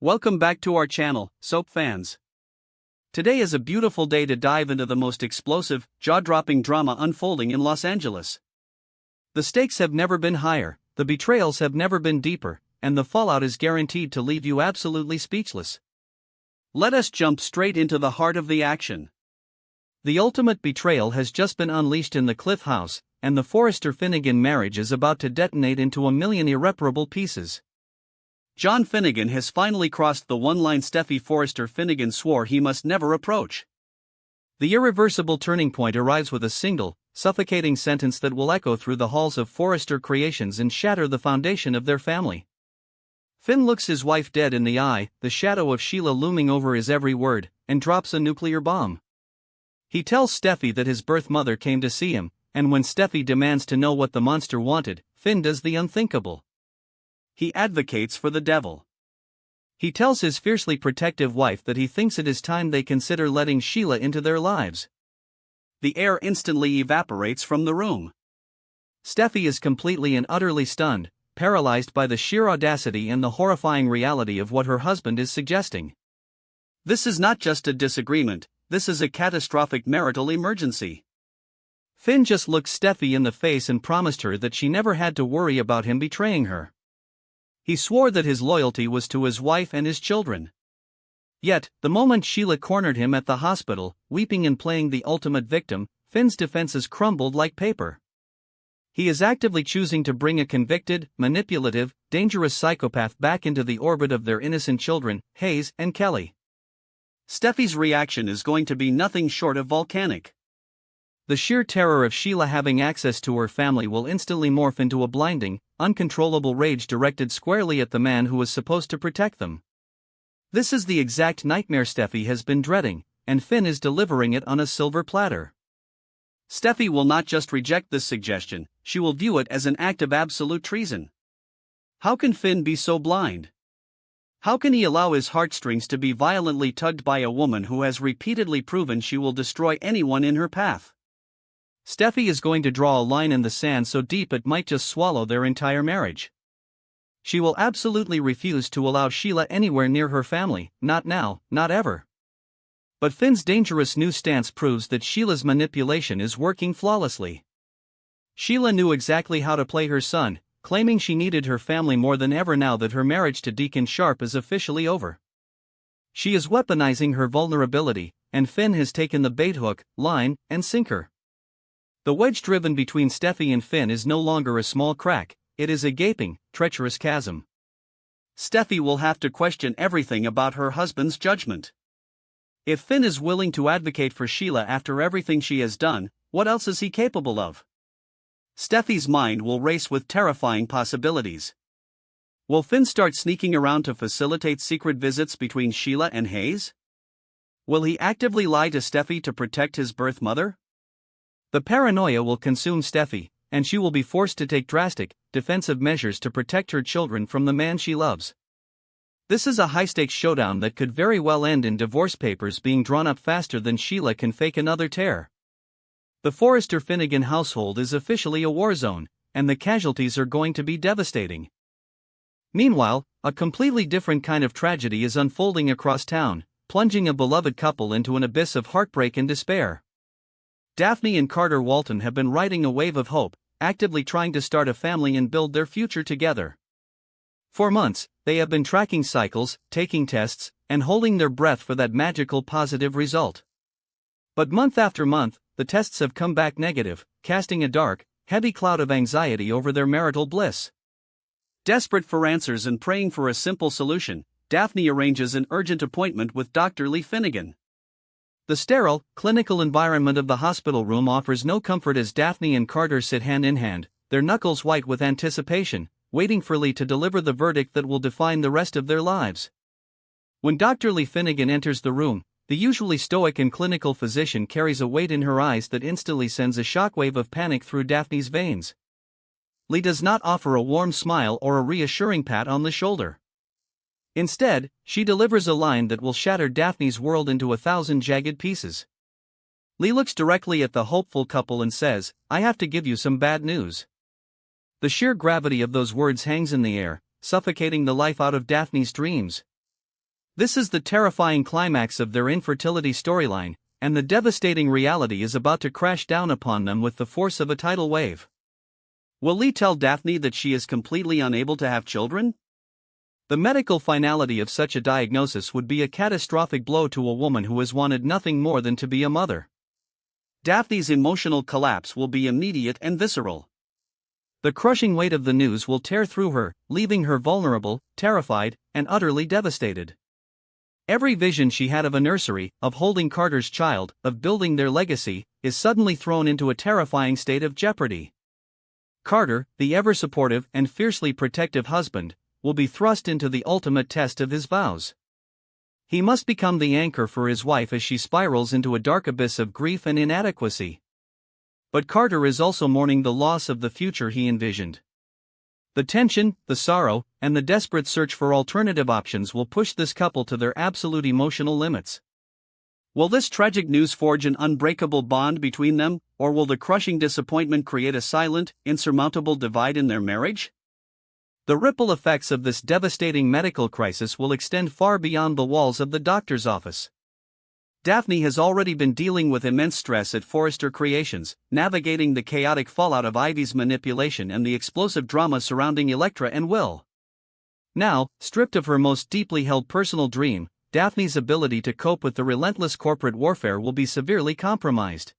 Welcome back to our channel, soap fans. Today is a beautiful day to dive into the most explosive, jaw-dropping drama unfolding in Los Angeles. The stakes have never been higher, the betrayals have never been deeper, and the fallout is guaranteed to leave you absolutely speechless. Let us jump straight into the heart of the action. The ultimate betrayal has just been unleashed in the Cliff House, and the Forrester-Finnegan marriage is about to detonate into a million irreparable pieces. John Finnegan has finally crossed the one line Steffy Forrester-Finnegan swore he must never approach. The irreversible turning point arrives with a single, suffocating sentence that will echo through the halls of Forrester Creations and shatter the foundation of their family. Finn looks his wife dead in the eye, the shadow of Sheila looming over his every word, and drops a nuclear bomb. He tells Steffy that his birth mother came to see him, and when Steffy demands to know what the monster wanted, Finn does the unthinkable. He advocates for the devil. He tells his fiercely protective wife that he thinks it is time they consider letting Sheila into their lives. The air instantly evaporates from the room. Steffy is completely and utterly stunned, paralyzed by the sheer audacity and the horrifying reality of what her husband is suggesting. This is not just a disagreement, this is a catastrophic marital emergency. Finn just looked Steffy in the face and promised her that she never had to worry about him betraying her. He swore that his loyalty was to his wife and his children. Yet, the moment Sheila cornered him at the hospital, weeping and playing the ultimate victim, Finn's defenses crumbled like paper. He is actively choosing to bring a convicted, manipulative, dangerous psychopath back into the orbit of their innocent children, Hayes and Kelly. Steffy's reaction is going to be nothing short of volcanic. The sheer terror of Sheila having access to her family will instantly morph into a blinding, uncontrollable rage directed squarely at the man who was supposed to protect them. This is the exact nightmare Steffy has been dreading, and Finn is delivering it on a silver platter. Steffy will not just reject this suggestion, she will view it as an act of absolute treason. How can Finn be so blind? How can he allow his heartstrings to be violently tugged by a woman who has repeatedly proven she will destroy anyone in her path? Steffy is going to draw a line in the sand so deep it might just swallow their entire marriage. She will absolutely refuse to allow Sheila anywhere near her family, not now, not ever. But Finn's dangerous new stance proves that Sheila's manipulation is working flawlessly. Sheila knew exactly how to play her son, claiming she needed her family more than ever now that her marriage to Deacon Sharp is officially over. She is weaponizing her vulnerability, and Finn has taken the bait hook, line, and sinker. The wedge driven between Steffy and Finn is no longer a small crack, it is a gaping, treacherous chasm. Steffy will have to question everything about her husband's judgment. If Finn is willing to advocate for Sheila after everything she has done, what else is he capable of? Steffy's mind will race with terrifying possibilities. Will Finn start sneaking around to facilitate secret visits between Sheila and Hayes? Will he actively lie to Steffy to protect his birth mother? The paranoia will consume Steffy, and she will be forced to take drastic, defensive measures to protect her children from the man she loves. This is a high-stakes showdown that could very well end in divorce papers being drawn up faster than Sheila can fake another tear. The Forrester-Finnegan household is officially a war zone, and the casualties are going to be devastating. Meanwhile, a completely different kind of tragedy is unfolding across town, plunging a beloved couple into an abyss of heartbreak and despair. Daphne and Carter Walton have been riding a wave of hope, actively trying to start a family and build their future together. For months, they have been tracking cycles, taking tests, and holding their breath for that magical positive result. But month after month, the tests have come back negative, casting a dark, heavy cloud of anxiety over their marital bliss. Desperate for answers and praying for a simple solution, Daphne arranges an urgent appointment with Dr. Lee Finnegan. The sterile, clinical environment of the hospital room offers no comfort as Daphne and Carter sit hand in hand, their knuckles white with anticipation, waiting for Lee to deliver the verdict that will define the rest of their lives. When Dr. Lee Finnegan enters the room, the usually stoic and clinical physician carries a weight in her eyes that instantly sends a shockwave of panic through Daphne's veins. Lee does not offer a warm smile or a reassuring pat on the shoulder. Instead, she delivers a line that will shatter Daphne's world into 1,000 jagged pieces. Lee looks directly at the hopeful couple and says, "I have to give you some bad news." The sheer gravity of those words hangs in the air, suffocating the life out of Daphne's dreams. This is the terrifying climax of their infertility storyline, and the devastating reality is about to crash down upon them with the force of a tidal wave. Will Lee tell Daphne that she is completely unable to have children? The medical finality of such a diagnosis would be a catastrophic blow to a woman who has wanted nothing more than to be a mother. Daphne's emotional collapse will be immediate and visceral. The crushing weight of the news will tear through her, leaving her vulnerable, terrified, and utterly devastated. Every vision she had of a nursery, of holding Carter's child, of building their legacy, is suddenly thrown into a terrifying state of jeopardy. Carter, the ever-supportive and fiercely protective husband, will be thrust into the ultimate test of his vows. He must become the anchor for his wife as she spirals into a dark abyss of grief and inadequacy. But Carter is also mourning the loss of the future he envisioned. The tension, the sorrow, and the desperate search for alternative options will push this couple to their absolute emotional limits. Will this tragic news forge an unbreakable bond between them, or will the crushing disappointment create a silent, insurmountable divide in their marriage? The ripple effects of this devastating medical crisis will extend far beyond the walls of the doctor's office. Daphne has already been dealing with immense stress at Forrester Creations, navigating the chaotic fallout of Ivy's manipulation and the explosive drama surrounding Elektra and Will. Now, stripped of her most deeply held personal dream, Daphne's ability to cope with the relentless corporate warfare will be severely compromised.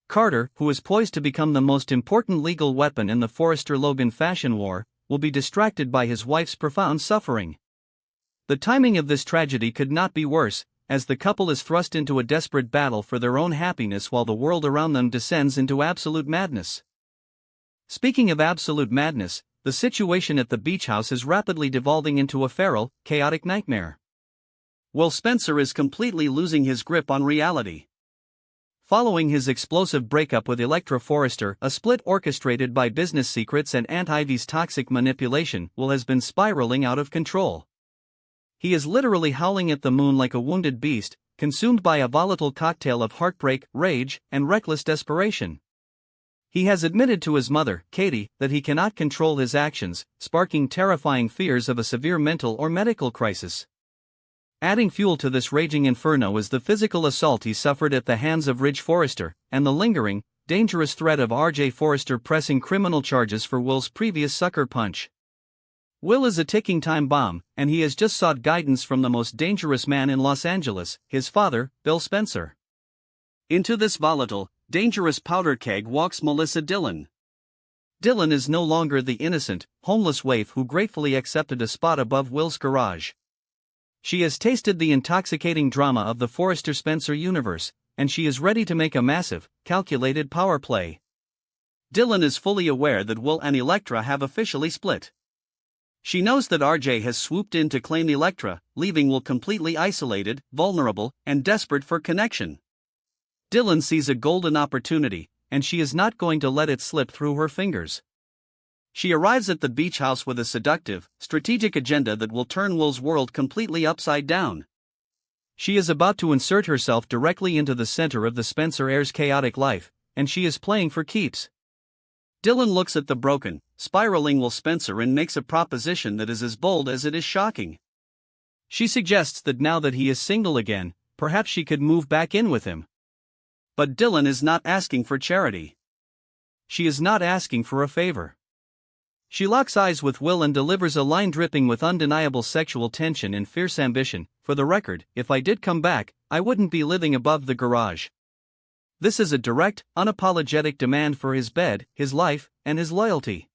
Carter, who is poised to become the most important legal weapon in the Forrester-Logan fashion war, will be distracted by his wife's profound suffering. The timing of this tragedy could not be worse, as the couple is thrust into a desperate battle for their own happiness while the world around them descends into absolute madness. Speaking of absolute madness, the situation at the beach house is rapidly devolving into a feral, chaotic nightmare. Will Spencer is completely losing his grip on reality. Following his explosive breakup with Elektra Forrester, a split orchestrated by business secrets and Aunt Ivy's toxic manipulation, Will has been spiraling out of control. He is literally howling at the moon like a wounded beast, consumed by a volatile cocktail of heartbreak, rage, and reckless desperation. He has admitted to his mother, Katie, that he cannot control his actions, sparking terrifying fears of a severe mental or medical crisis. Adding fuel to this raging inferno is the physical assault he suffered at the hands of Ridge Forrester, and the lingering, dangerous threat of RJ Forrester pressing criminal charges for Will's previous sucker punch. Will is a ticking time bomb, and he has just sought guidance from the most dangerous man in Los Angeles, his father, Bill Spencer. Into this volatile, dangerous powder keg walks Melissa Dillon. Dillon is no longer the innocent, homeless waif who gratefully accepted a spot above Will's garage. She has tasted the intoxicating drama of the Forrester-Spencer universe, and she is ready to make a massive, calculated power play. Dillon is fully aware that Will and Elektra have officially split. She knows that RJ has swooped in to claim Elektra, leaving Will completely isolated, vulnerable, and desperate for connection. Dillon sees a golden opportunity, and she is not going to let it slip through her fingers. She arrives at the beach house with a seductive, strategic agenda that will turn Will's world completely upside down. She is about to insert herself directly into the center of the Spencer heir's chaotic life, and she is playing for keeps. Dillon looks at the broken, spiraling Will Spencer and makes a proposition that is as bold as it is shocking. She suggests that now that he is single again, perhaps she could move back in with him. But Dillon is not asking for charity. She is not asking for a favor. She locks eyes with Will and delivers a line dripping with undeniable sexual tension and fierce ambition. For the record, if I did come back, I wouldn't be living above the garage. This is a direct, unapologetic demand for his bed, his life, and his loyalty.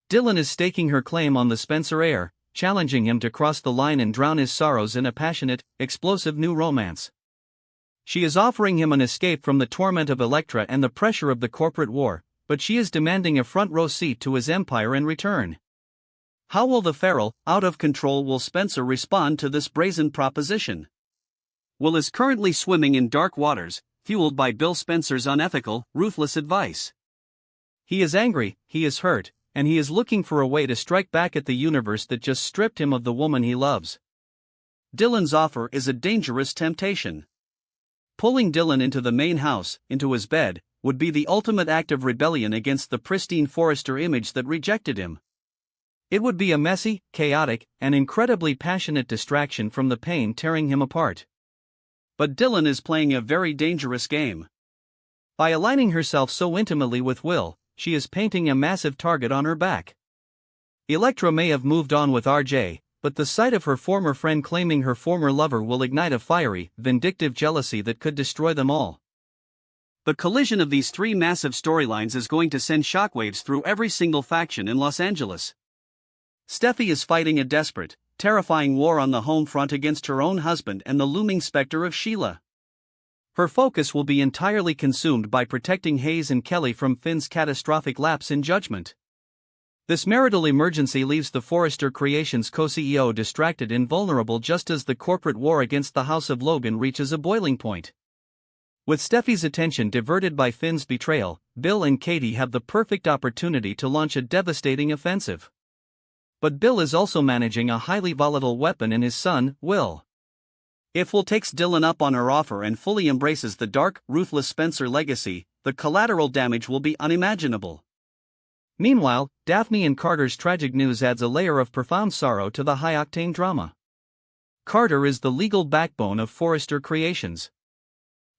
Dillon is staking her claim on the Spencer heir, challenging him to cross the line and drown his sorrows in a passionate, explosive new romance. She is offering him an escape from the torment of Elektra and the pressure of the corporate war, but she is demanding a front-row seat to his empire in return. How will the feral, out-of-control Will Spencer respond to this brazen proposition? Will is currently swimming in dark waters, fueled by Bill Spencer's unethical, ruthless advice. He is angry, he is hurt, and he is looking for a way to strike back at the universe that just stripped him of the woman he loves. Dillon's offer is a dangerous temptation. Pulling Dillon into the main house, into his bed, would be the ultimate act of rebellion against the pristine Forrester image that rejected him. It would be a messy, chaotic, and incredibly passionate distraction from the pain tearing him apart. But Dylan is playing a very dangerous game. By aligning herself so intimately with Will, she is painting a massive target on her back. Elektra may have moved on with RJ, but the sight of her former friend claiming her former lover will ignite a fiery, vindictive jealousy that could destroy them all. The collision of these three massive storylines is going to send shockwaves through every single faction in Los Angeles. Steffi is fighting a desperate, terrifying war on the home front against her own husband and the looming specter of Sheila. Her focus will be entirely consumed by protecting Hayes and Kelly from Finn's catastrophic lapse in judgment. This marital emergency leaves the Forrester Creations co-CEO distracted and vulnerable just as the corporate war against the House of Logan reaches a boiling point. With Steffi's attention diverted by Finn's betrayal, Bill and Katie have the perfect opportunity to launch a devastating offensive. But Bill is also managing a highly volatile weapon in his son, Will. If Will takes Dylan up on her offer and fully embraces the dark, ruthless Spencer legacy, the collateral damage will be unimaginable. Meanwhile, Daphne and Carter's tragic news adds a layer of profound sorrow to the high-octane drama. Carter is the legal backbone of Forrester Creations.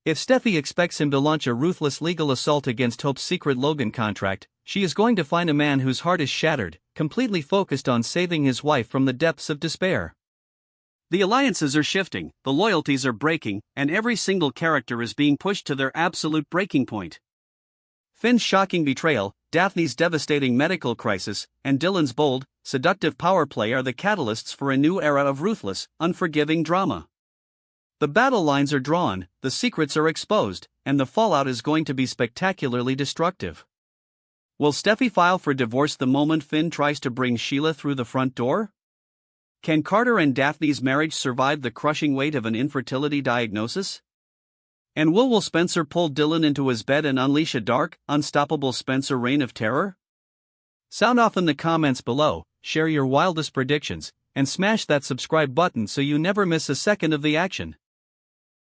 If Steffi expects him to launch a ruthless legal assault against Hope's secret Logan contract, she is going to find a man whose heart is shattered, completely focused on saving his wife from the depths of despair. The alliances are shifting, the loyalties are breaking, and every single character is being pushed to their absolute breaking point. Finn's shocking betrayal, Daphne's devastating medical crisis, and Dylan's bold, seductive power play are the catalysts for a new era of ruthless, unforgiving drama. The battle lines are drawn, the secrets are exposed, and the fallout is going to be spectacularly destructive. Will Steffi file for divorce the moment Finn tries to bring Sheila through the front door? Can Carter and Daphne's marriage survive the crushing weight of an infertility diagnosis? And will Spencer pull Dylan into his bed and unleash a dark, unstoppable Spencer reign of terror? Sound off in the comments below, share your wildest predictions, and smash that subscribe button so you never miss a second of the action.